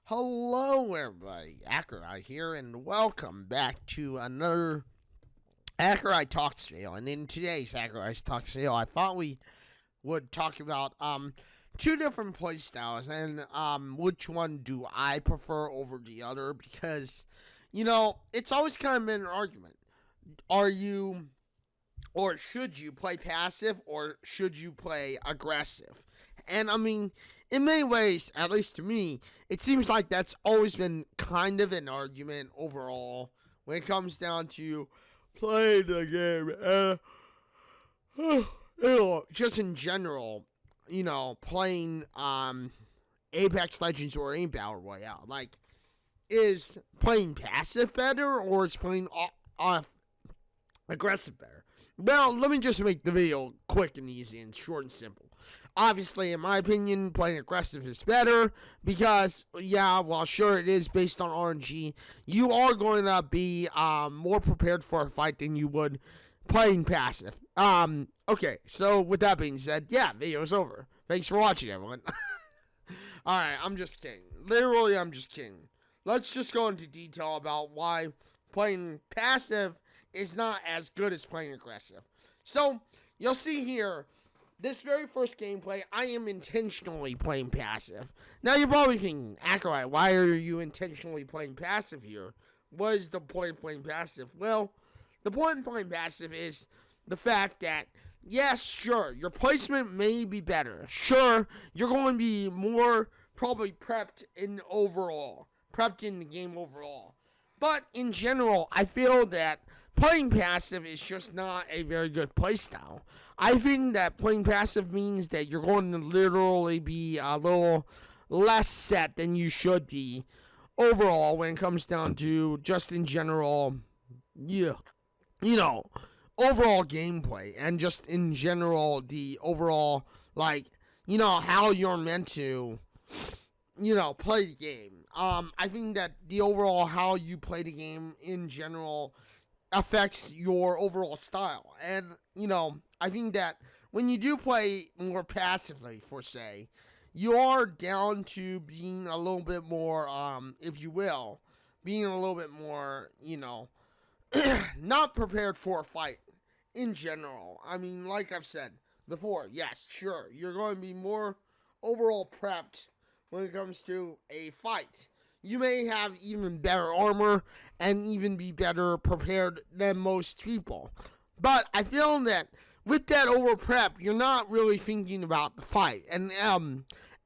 Hello, everybody. Accureye here, and welcome back to another Accureye Talks video. And in today's Accureye Talks video, I thought we would talk about two different playstyles and which one do I prefer over the other, because it's always kind of been an argument. Are you or should you play passive or should you play aggressive? And I mean, in many ways, at least to me, it seems like that's always been kind of an argument overall when it comes down to playing the game. Just in general, playing Apex Legends or any Battle Royale. Like, is playing passive better or is playing aggressive better? Well, let me just make the video quick and easy and short and simple. Obviously, in my opinion, playing aggressive is better because, while sure it is based on RNG, you are going to be more prepared for a fight than you would playing passive. Okay, so with that being said, video's over. Thanks for watching, everyone. Alright, I'm just kidding. Literally, I'm just kidding. Let's just go into detail about why playing passive is not as good as playing aggressive. So, you'll see here, this very first gameplay, I am intentionally playing passive. Now, you're probably thinking, Accureye, why are you intentionally playing passive here? What is the point of playing passive? Well, the point of playing passive is the fact that, yes, sure, your placement may be better. Sure, you're going to be more probably prepped in the game overall. But in general, I feel that playing passive is just not a very good playstyle. I think that playing passive means that you're going to literally be a little less set than you should be overall when it comes down to just in general, overall gameplay and just in general the overall, how you're meant to, play the game. I think that the overall how you play the game in general affects your overall style. And, I think that when you do play more passively, for say, you are down to being a little bit more, if you will, being a little bit more, not prepared for a fight in general. I mean, like I've said before, yes, sure, you're going to be more overall prepped when it comes to a fight. You may have even better armor and even be better prepared than most people. But I feel that with that over prep, you're not really thinking about the fight. And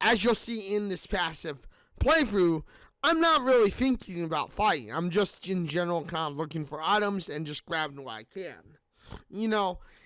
as you'll see in this passive playthrough, I'm not really thinking about fighting. I'm just in general kind of looking for items and just grabbing what I can.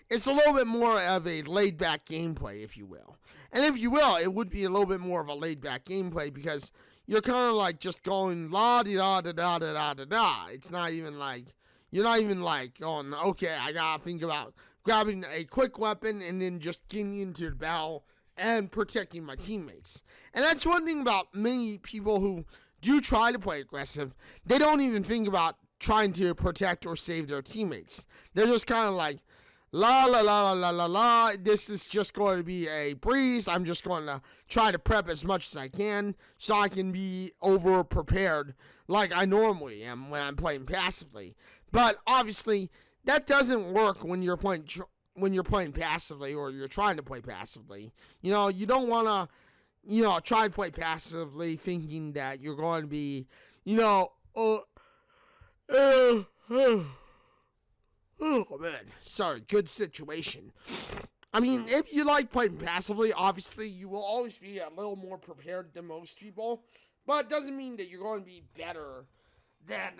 It's a little bit more of a laid-back gameplay, if you will. And if you will, it would be a little bit more of a laid-back gameplay because you're kind of like just going la-di-da-da-da-da-da-da-da. It's not even like, you're not even like going, okay, I gotta think about grabbing a quick weapon and then just getting into the battle and protecting my teammates. And that's one thing about many people who do try to play aggressive. They don't even think about trying to protect or save their teammates. They're just kind of like, la la la la la la la, this is just going to be a breeze. I'm just going to try to prep as much as I can so I can be over prepared like I normally am when I'm playing passively. But obviously that doesn't work when you're playing passively or you're trying to play passively. You don't want to try to play passively thinking that you're going to be oh man, sorry, good situation. I mean, if you like playing passively, obviously you will always be a little more prepared than most people, but it doesn't mean that you're going to be better than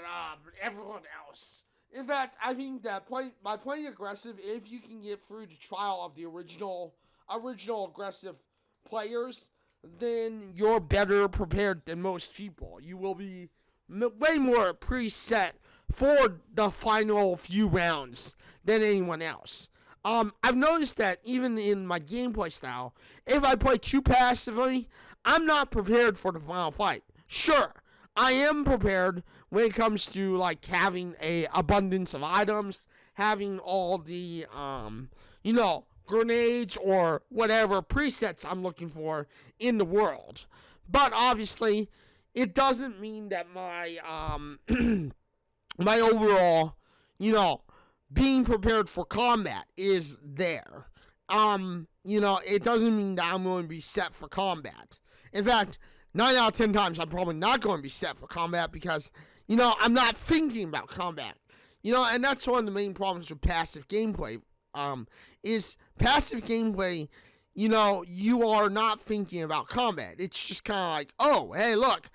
everyone else. In fact, I think that by playing aggressive, if you can get through the trial of the original aggressive players, then you're better prepared than most people. You will be way more preset for the final few rounds than anyone else. I've noticed that even in my gameplay style, if I play too passively, I'm not prepared for the final fight. Sure, I am prepared when it comes to like having a abundance of items, having all the grenades or whatever presets I'm looking for in the world. But obviously, it doesn't mean that my my overall, being prepared for combat is there. It doesn't mean that I'm going to be set for combat. In fact, 9 out of 10 times I'm probably not going to be set for combat because, I'm not thinking about combat. And that's one of the main problems with passive gameplay. Is passive gameplay, you are not thinking about combat. It's just kind of like, oh, hey, look,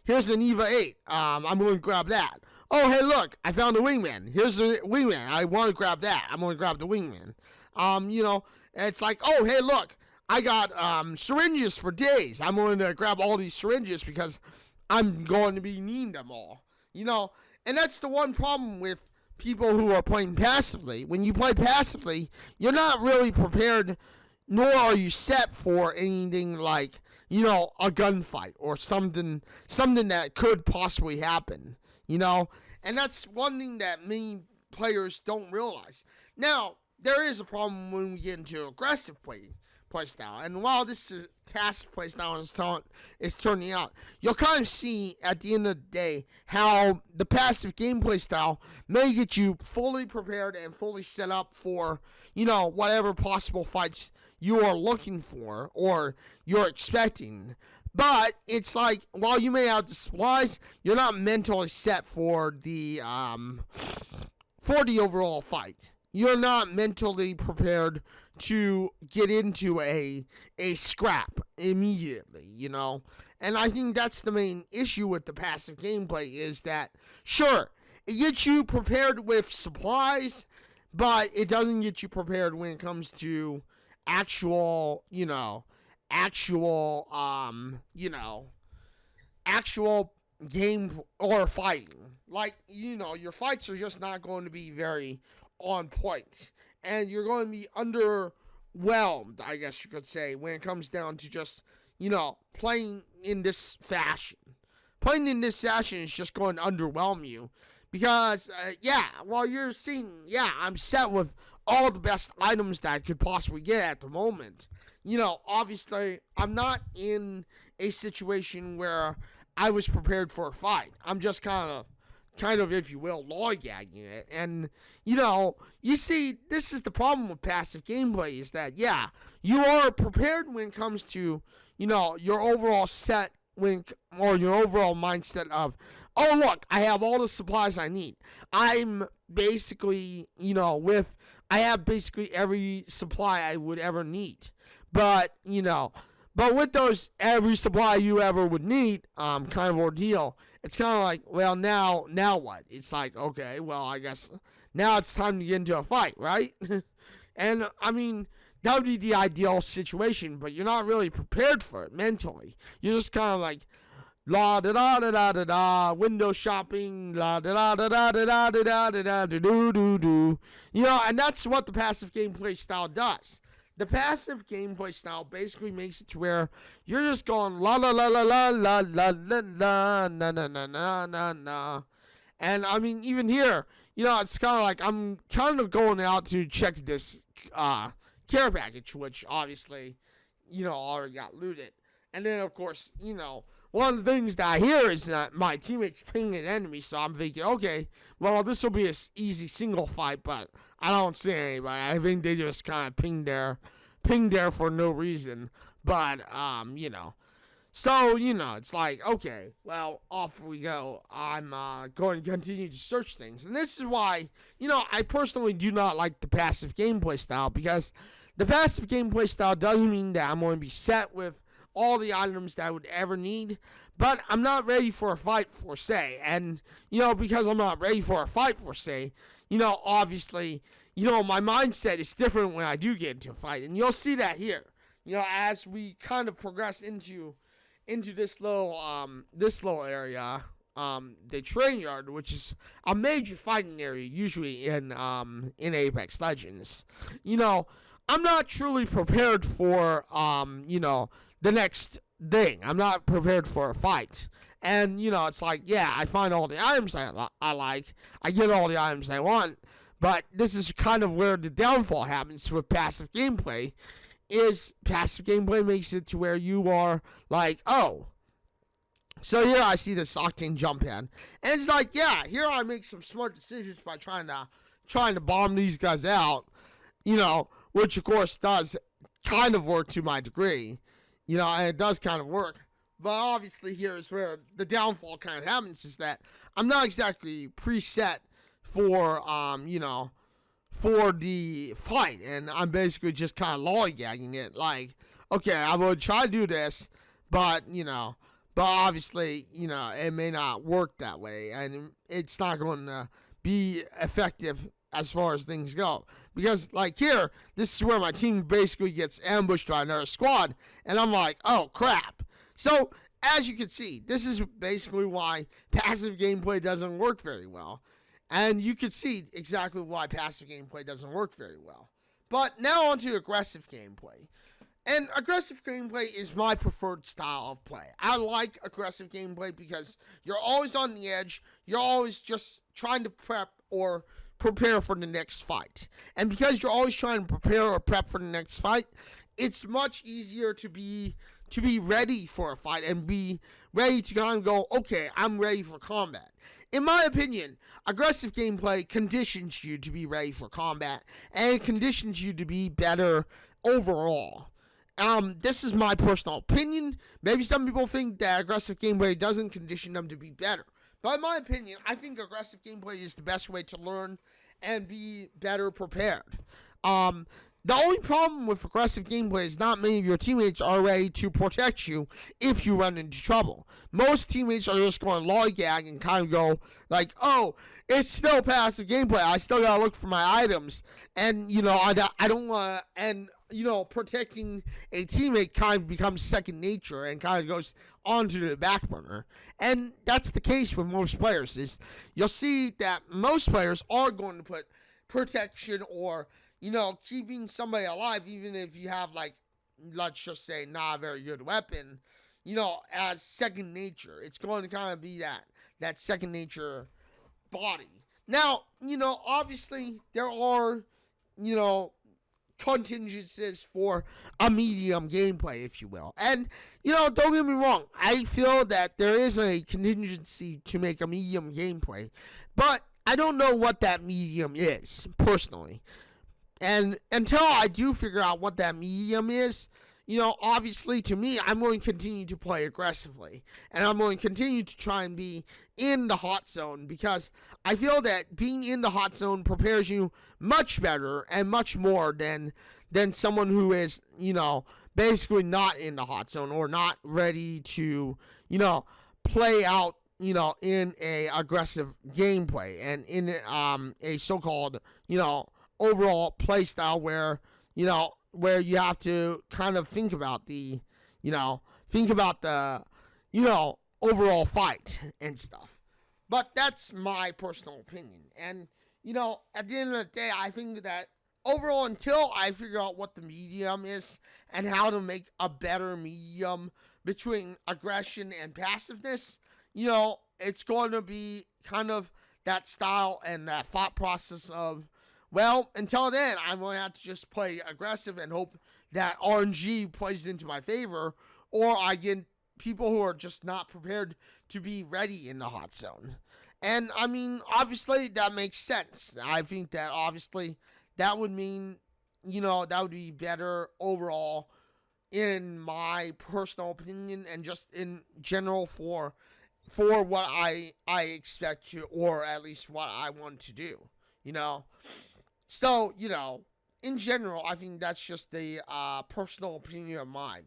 here's an EVA 8. I'm going to grab that. Oh, hey, look, I found a wingman. Here's the wingman. I want to grab that. I'm going to grab the wingman. It's like, oh, hey, look, I got syringes for days. I'm going to grab all these syringes because I'm going to be needing them all. And that's the one problem with people who are playing passively. When you play passively, you're not really prepared, nor are you set for anything like, a gunfight or something that could possibly happen. And that's one thing that many players don't realize. Now, there is a problem when we get into aggressive play style. And while this is passive play style is turning out, you'll kind of see at the end of the day how the passive gameplay style may get you fully prepared and fully set up for, whatever possible fights you are looking for or you're expecting. But it's like, while you may have the supplies, you're not mentally set for the overall fight. You're not mentally prepared to get into a scrap immediately, And I think that's the main issue with the passive gameplay is that, sure, it gets you prepared with supplies, but it doesn't get you prepared when it comes to actual game or fighting. Like, your fights are just not going to be very on point. And you're going to be underwhelmed, I guess you could say, when it comes down to just, playing in this fashion. Playing in this fashion is just going to underwhelm you. Because, while you're seeing, I'm set with all the best items that I could possibly get at the moment. Obviously, I'm not in a situation where I was prepared for a fight. I'm just kind of, if you will, lollygagging it. And, you see, this is the problem with passive gameplay is that, you are prepared when it comes to, your overall set or your overall mindset of, oh, look, I have all the supplies I need. I'm basically, I have basically every supply I would ever need. But with those every supply you ever would need kind of ordeal, it's kind of like, well, now what? It's like, okay, well, I guess now it's time to get into a fight, right? And, I mean, that would be the ideal situation, but you're not really prepared for it mentally. You're just kind of like, la da da da da da da, window shopping, la da da da da da da da da da do do do. And that's what the passive gameplay style does. The passive gameplay style basically makes it to where you're just going la la la la la la la la la na na na na na na. And I mean, even here, it's kind of like I'm kind of going out to check this care package, which obviously, already got looted. And then, of course, one of the things that I hear is that my teammates ping an enemy, so I'm thinking, okay, well, this will be an easy single fight, but I don't see anybody. I think they just kind of ping there for no reason. But, so, it's like, okay, well, off we go. I'm going to continue to search things. And this is why, I personally do not like the passive gameplay style, because the passive gameplay style doesn't mean that I'm going to be set with all the items that I would ever need, but I'm not ready for a fight for say. And, because I'm not ready for a fight for say, obviously, my mindset is different when I do get into a fight. And you'll see that here, as we kind of progress into this little area, the train yard, which is a major fighting area usually in Apex Legends. I'm not truly prepared for, the next thing. I'm not prepared for a fight. And, it's like, I find all the items I like. I get all the items I want. But this is kind of where the downfall happens with passive gameplay. Is passive gameplay makes it to where you are like, oh, So here I see this Octane jump in, and it's like, yeah, here I make some smart decisions by trying to bomb these guys out, which of course does kind of work to my degree, and it does kind of work. But obviously here is where the downfall kind of happens, is that I'm not exactly preset for, for the fight, and I'm basically just kind of lollygagging it, like, okay, I will try to do this, but obviously, it may not work that way, and it's not going to be effective as far as things go. Because, like here, this is where my team basically gets ambushed by another squad, and I'm like, oh, crap. So, as you can see, this is basically why passive gameplay doesn't work very well. And you can see exactly why passive gameplay doesn't work very well. But now on to aggressive gameplay. And aggressive gameplay is my preferred style of play. I like aggressive gameplay because you're always on the edge. You're always just trying to prep or prepare for the next fight. And because you're always trying to prepare or prep for the next fight, it's much easier to be ready for a fight and be ready to kind of go, okay, I'm ready for combat. In my opinion, aggressive gameplay conditions you to be ready for combat, and it conditions you to be better overall. This is my personal opinion. Maybe some people think that aggressive gameplay doesn't condition them to be better. But in my opinion, I think aggressive gameplay is the best way to learn and be better prepared. The only problem with aggressive gameplay is not many of your teammates are ready to protect you if you run into trouble. Most teammates are just going to lollygag and kind of go like, oh, it's still passive gameplay. I still got to look for my items. And, I don't want to, and, protecting a teammate kind of becomes second nature and kind of goes onto the back burner. And that's the case with most players. You'll see that most players are going to put protection or keeping somebody alive, even if you have, like, let's just say, not a very good weapon, as second nature. It's going to kind of be that second nature body. Now, obviously, there are, contingencies for a medium gameplay, if you will. And, don't get me wrong, I feel that there is a contingency to make a medium gameplay, but I don't know what that medium is, personally. And until I do figure out what that medium is, obviously to me, I'm going to continue to play aggressively. And I'm going to continue to try and be in the hot zone because I feel that being in the hot zone prepares you much better and much more than someone who is, basically not in the hot zone or not ready to, play out, in a aggressive gameplay and in a so-called, overall play style where you have to kind of think about the overall fight and stuff. But that's my personal opinion. And, at the end of the day, I think that overall, until I figure out what the medium is and how to make a better medium between aggression and passiveness, it's going to be kind of that style and that thought process of, well, until then, I'm going to have to just play aggressive and hope that RNG plays into my favor, or I get people who are just not prepared to be ready in the hot zone. And, I mean, obviously, that makes sense. I think that, obviously, that would mean, that would be better overall in my personal opinion and just in general for what I expect to, or at least what I want to do, So, in general, I think that's just the personal opinion of mine,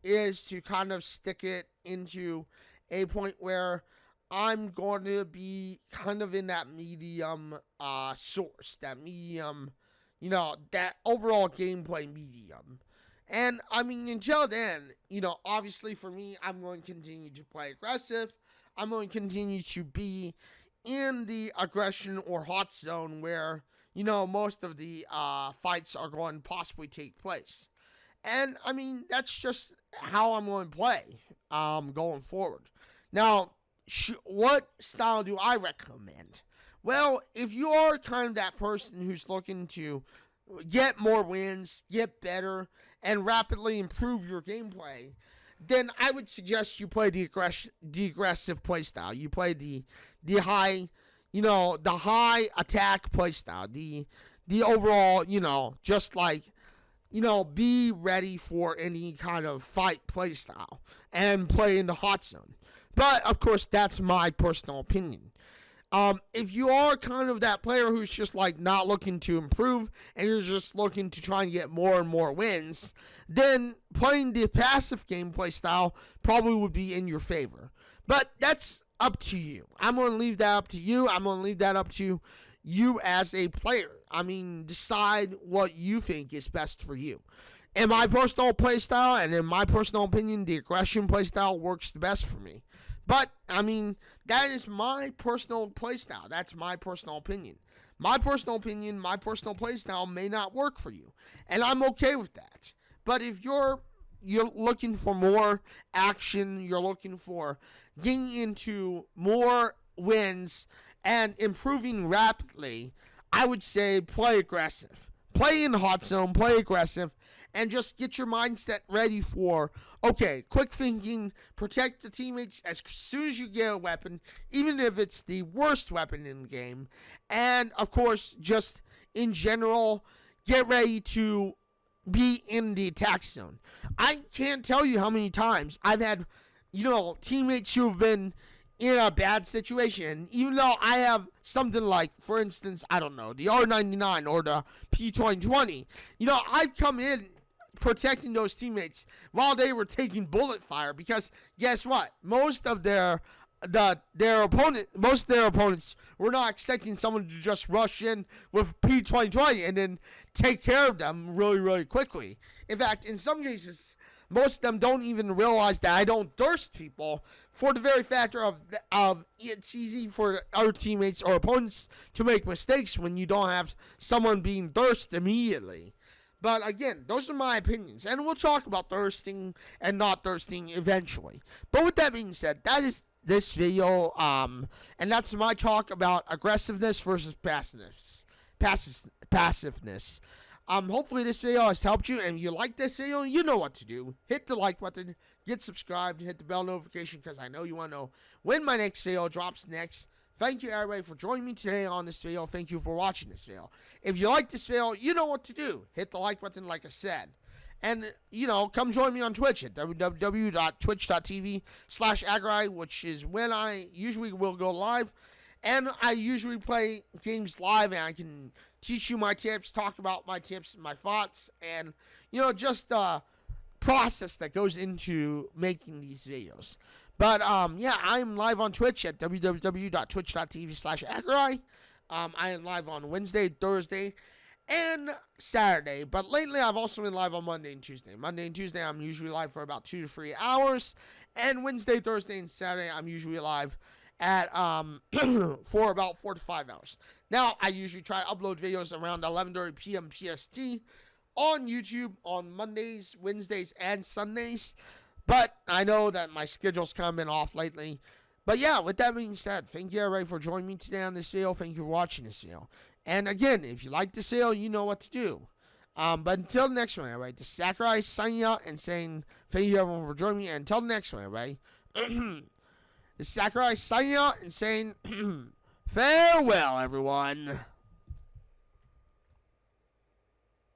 is to kind of stick it into a point where I'm going to be kind of in that medium source, that medium, that overall gameplay medium. And, I mean, until then, obviously for me, I'm going to continue to play aggressive. I'm going to continue to be in the aggression or hot zone where, most of the fights are going to possibly take place. And, I mean, that's just how I'm going to play going forward. Now, what style do I recommend? Well, if you are kind of that person who's looking to get more wins, get better, and rapidly improve your gameplay, then I would suggest you play the aggressive playstyle. You play the high, the high attack playstyle. The overall, just like, be ready for any kind of fight playstyle and play in the hot zone. But of course, that's my personal opinion. If you are kind of that player who's just like not looking to improve and you're just looking to try and get more and more wins, then playing the passive gameplay style probably would be in your favor. But that's up to you. I'm going to leave that up to you. I'm going to leave that up to you as a player. I mean, decide what you think is best for you. In my personal playstyle and in my personal opinion, the aggression playstyle works the best for me. But, I mean, that is my personal playstyle. That's my personal opinion. My personal playstyle may not work for you. And I'm okay with that. But if you're looking for more action, you're looking for getting into more wins and improving rapidly, I would say play aggressive. Play in the hot zone, play aggressive, and just get your mindset ready for, okay, quick thinking, protect the teammates as soon as you get a weapon, even if it's the worst weapon in the game. And, of course, just in general, get ready to be in the attack zone. I can't tell you how many times I've had, teammates who have been in a bad situation, even though I have something like, for instance, I don't know, the R99 or the P2020, I'd come in protecting those teammates while they were taking bullet fire, because guess what? Most of their opponents were not expecting someone to just rush in with P2020 and then take care of them really, really quickly. In fact, in some cases, most of them don't even realize that I don't thirst people, for the very factor of it's easy for other teammates or opponents to make mistakes when you don't have someone being thirsted immediately. But again, those are my opinions, and we'll talk about thirsting and not thirsting eventually. But with that being said, that is this video, and that's my talk about aggressiveness versus passiveness. Hopefully this video has helped you, and if you like this video, you know what to do. Hit the like button, get subscribed, hit the bell notification, because I know you want to know when my next video drops next. Thank you, everybody, for joining me today on this video. Thank you for watching this video. If you like this video, you know what to do. Hit the like button, like I said. And, come join me on Twitch at www.twitch.tv/Agressive, which is when I usually will go live. And I usually play games live, and I can teach you my tips, talk about my tips, my thoughts, and, just the process that goes into making these videos. But, I'm live on Twitch at www.twitch.tv/Accureye. I am live on Wednesday, Thursday, and Saturday. But lately, I've also been live on Monday and Tuesday. Monday and Tuesday, I'm usually live for about 2 to 3 hours. And Wednesday, Thursday, and Saturday, I'm usually live at for about 4 to 5 hours. Now, I usually try to upload videos around 11:30 p.m. PST on YouTube on Mondays, Wednesdays, and Sundays. But I know that my schedule's kind of been off lately. But yeah, with that being said, thank you everybody for joining me today on this video. Thank you for watching this video. And again, if you like this video, you know what to do. But until the next one, everybody, this is Accureye signing out and saying thank you everyone for joining me. And until the next one, everybody, this is Accureye signing out and saying farewell, everyone.